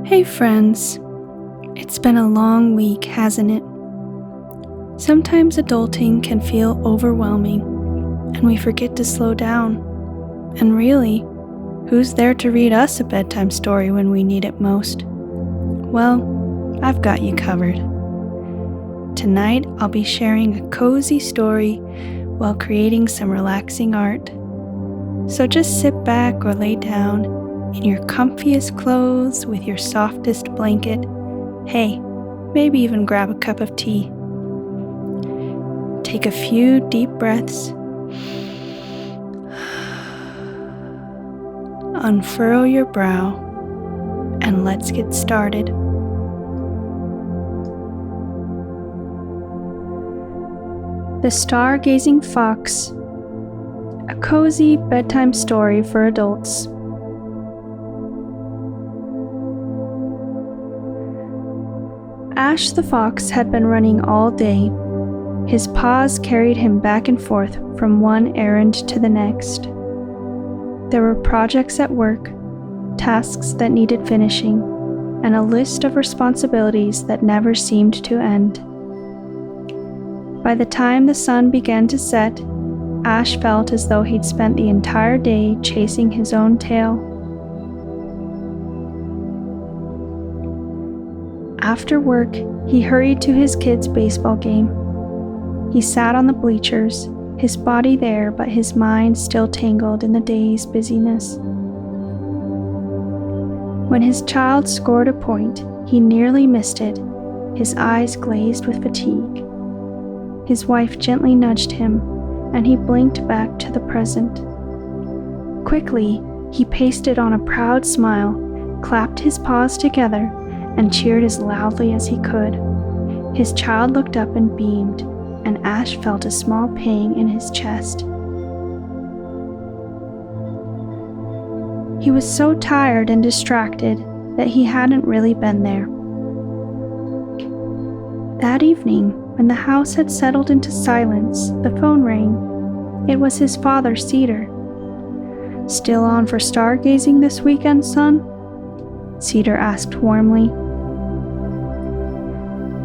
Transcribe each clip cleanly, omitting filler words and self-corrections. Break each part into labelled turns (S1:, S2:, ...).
S1: Hey friends, it's been a long week, hasn't it? Sometimes adulting can feel overwhelming and we forget to slow down. And really, who's there to read us a bedtime story when we need it most? Well, I've got you covered. Tonight I'll be sharing a cozy story while creating some relaxing art. So just sit back or lay down in your comfiest clothes with your softest blanket. Hey, maybe even grab a cup of tea. Take a few deep breaths. Unfurl your brow, and let's get started. The Stargazing Fox, a cozy bedtime story for adults. Ash the fox had been running all day. His paws carried him back and forth from one errand to the next. There were projects at work, tasks that needed finishing, and a list of responsibilities that never seemed to end. By the time the sun began to set, Ash felt as though he'd spent the entire day chasing his own tail. After work, he hurried to his kids' baseball game. He sat on the bleachers, his body there but his mind still tangled in the day's busyness. When his child scored a point, he nearly missed it, his eyes glazed with fatigue. His wife gently nudged him, and he blinked back to the present. Quickly, he pasted on a proud smile, clapped his paws together, and cheered as loudly as he could. His child looked up and beamed, and Ash felt a small pang in his chest. He was so tired and distracted that he hadn't really been there. That evening, when the house had settled into silence, the phone rang. It was his father, Cedar. "Still on for stargazing this weekend, son?" Cedar asked warmly.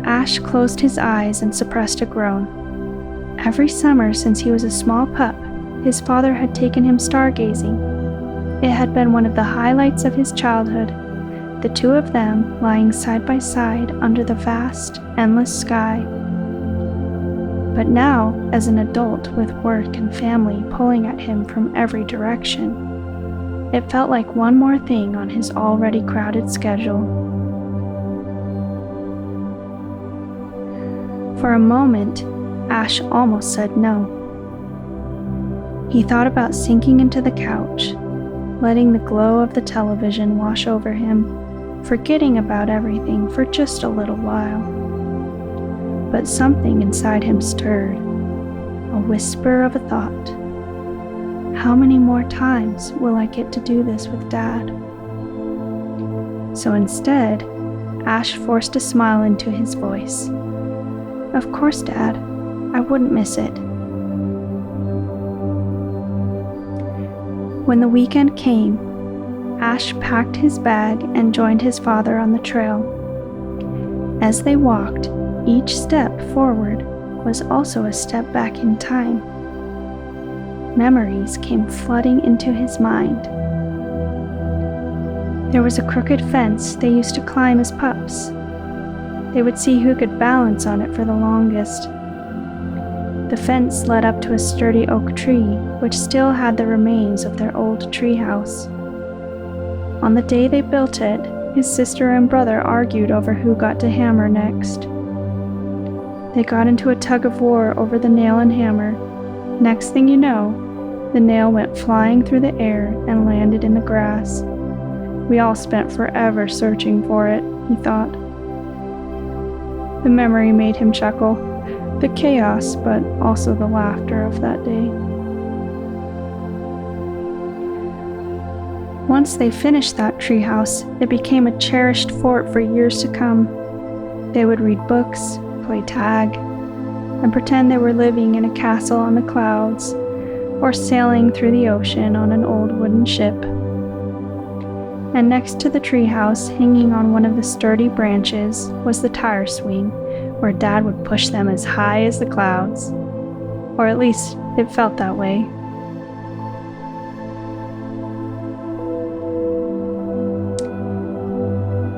S1: Ash closed his eyes and suppressed a groan. Every summer since he was a small pup, his father had taken him stargazing. It had been one of the highlights of his childhood, the two of them lying side by side under the vast, endless sky. But now, as an adult with work and family pulling at him from every direction, it felt like one more thing on his already crowded schedule. For a moment, Ash almost said no. He thought about sinking into the couch, letting the glow of the television wash over him, forgetting about everything for just a little while. But something inside him stirred, a whisper of a thought. How many more times will I get to do this with Dad? So instead, Ash forced a smile into his voice. "Of course, Dad. I wouldn't miss it." When the weekend came, Ash packed his bag and joined his father on the trail. As they walked, each step forward was also a step back in time. Memories came flooding into his mind. There was a crooked fence they used to climb as pups. They would see who could balance on it for the longest. The fence led up to a sturdy oak tree, which still had the remains of their old tree house. On the day they built it, his sister and brother argued over who got to hammer next. They got into a tug of war over the nail and hammer. Next thing you know, the nail went flying through the air and landed in the grass. We all spent forever searching for it, he thought. The memory made him chuckle, the chaos, but also the laughter of that day. Once they finished that treehouse, it became a cherished fort for years to come. They would read books, play tag, and pretend they were living in a castle on the clouds, or sailing through the ocean on an old wooden ship. and next to the treehouse, hanging on one of the sturdy branches, was the tire swing, where Dad would push them as high as the clouds. Or at least, it felt that way.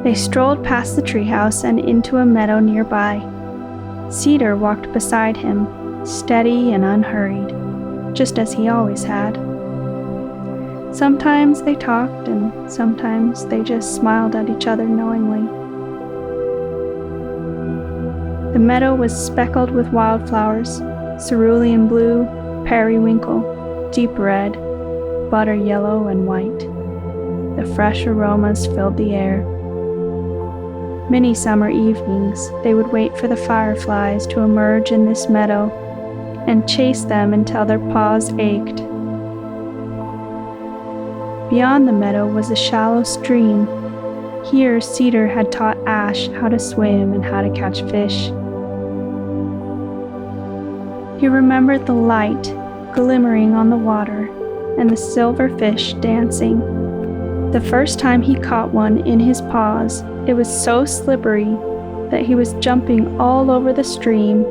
S1: They strolled past the treehouse and into a meadow nearby. Cedar walked beside him, steady and unhurried, just as he always had. Sometimes they talked, and sometimes they just smiled at each other knowingly. The meadow was speckled with wildflowers: cerulean blue, periwinkle, deep red, butter yellow and white. The fresh aromas filled the air. Many summer evenings, they would wait for the fireflies to emerge in this meadow and chase them until their paws ached. Beyond the meadow was a shallow stream. Here, Cedar had taught Ash how to swim and how to catch fish. He remembered the light glimmering on the water and the silver fish dancing. The first time he caught one in his paws, it was so slippery that he was jumping all over the stream,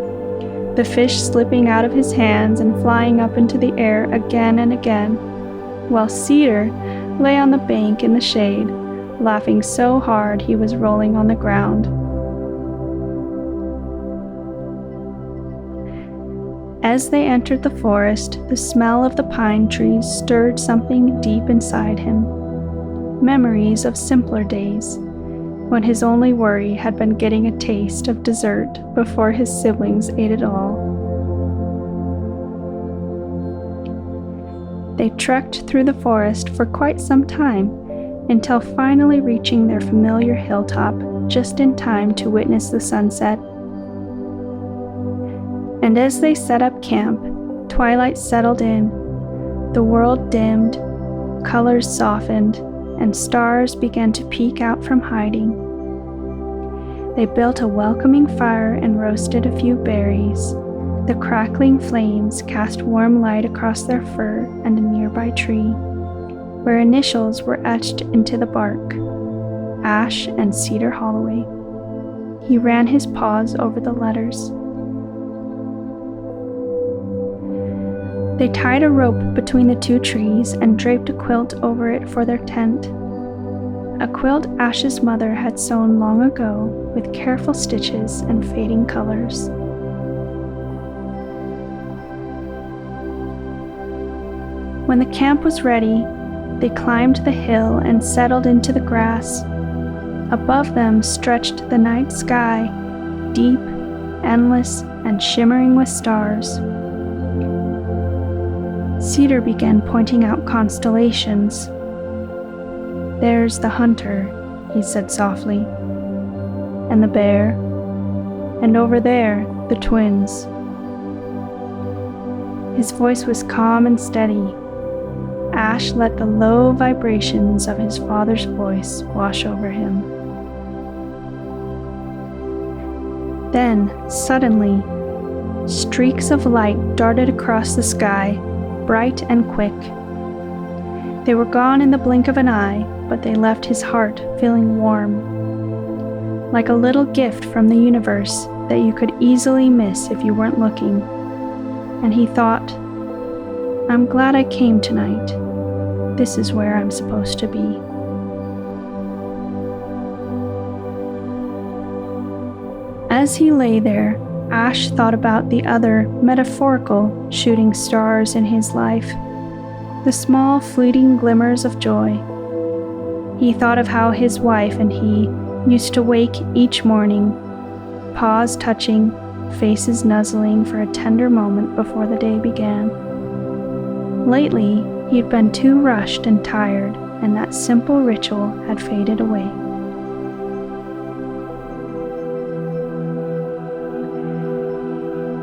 S1: the fish slipping out of his hands and flying up into the air again and again, while Cedar lay on the bank in the shade, laughing so hard he was rolling on the ground. As they entered the forest, the smell of the pine trees stirred something deep inside him. Memories of simpler days, when his only worry had been getting a taste of dessert before his siblings ate it all. They trekked through the forest for quite some time, until finally reaching their familiar hilltop just in time to witness the sunset. And as they set up camp, twilight settled in, the world dimmed, colors softened, and stars began to peek out from hiding. They built a welcoming fire and roasted a few berries. The crackling flames cast warm light across their fur and a nearby tree, where initials were etched into the bark: Ash and Cedar Holloway. He ran his paws over the letters. They tied a rope between the two trees and draped a quilt over it for their tent. A quilt Ash's mother had sewn long ago with careful stitches and fading colors. When the camp was ready, they climbed the hill and settled into the grass. Above them stretched the night sky, deep, endless, and shimmering with stars. Cedar began pointing out constellations. "There's the hunter," he said softly, "and the bear, and over there, the twins." His voice was calm and steady. Ash let the low vibrations of his father's voice wash over him. Then, suddenly, streaks of light darted across the sky, bright and quick. They were gone in the blink of an eye, but they left his heart feeling warm, like a little gift from the universe that you could easily miss if you weren't looking. And he thought, "I'm glad I came tonight. This is where I'm supposed to be." As he lay there, Ash thought about the other metaphorical shooting stars in his life, the small fleeting glimmers of joy. He thought of how his wife and he used to wake each morning, paws touching, faces nuzzling for a tender moment before the day began. Lately, he'd been too rushed and tired, and that simple ritual had faded away.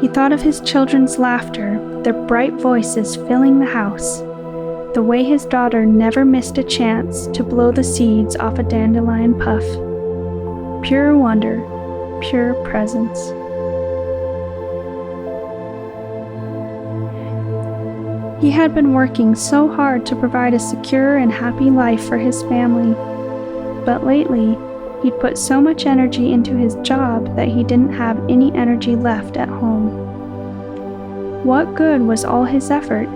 S1: He thought of his children's laughter, their bright voices filling the house, the way his daughter never missed a chance to blow the seeds off a dandelion puff. Pure wonder, pure presence. He had been working so hard to provide a secure and happy life for his family, But lately, he'd put so much energy into his job that he didn't have any energy left at home. What good was all his effort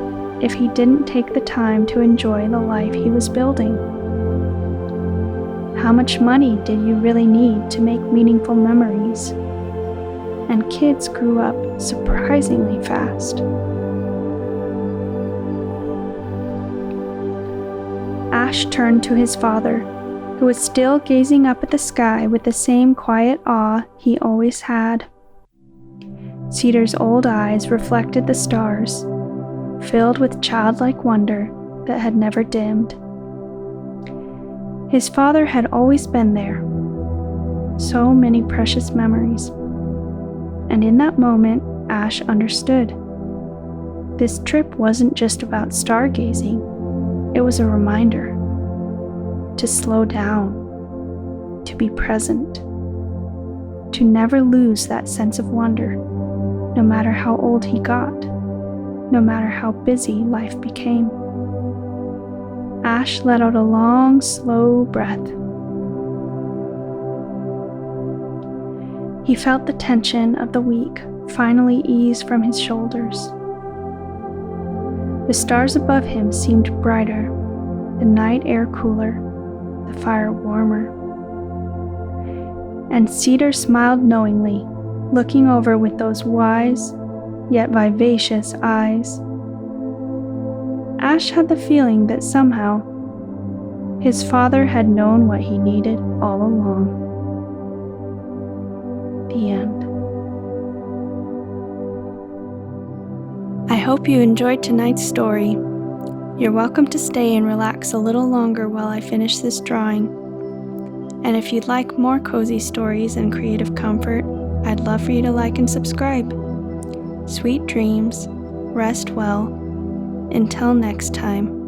S1: if he didn't take the time to enjoy the life he was building? How much money did you really need to make meaningful memories? And kids grew up surprisingly fast. Ash turned to his father, who was still gazing up at the sky with the same quiet awe he always had. Cedar's old eyes reflected the stars, filled with childlike wonder that had never dimmed. His father had always been there. So many precious memories. And in that moment, Ash understood. This trip wasn't just about stargazing. It was a reminder to slow down, to be present, to never lose that sense of wonder, no matter how old he got, no matter how busy life became. Ash let out a long, slow breath. He felt the tension of the week finally ease from his shoulders. The stars above him seemed brighter, the night air cooler, the fire warmer. And Cedar smiled knowingly, looking over with those wise, yet vivacious eyes. Ash had the feeling that somehow his father had known what he needed all along. The end. I hope you enjoyed tonight's story. You're welcome to stay and relax a little longer while I finish this drawing. And if you'd like more cozy stories and creative comfort, I'd love for you to like and subscribe. Sweet dreams, rest well. Until next time.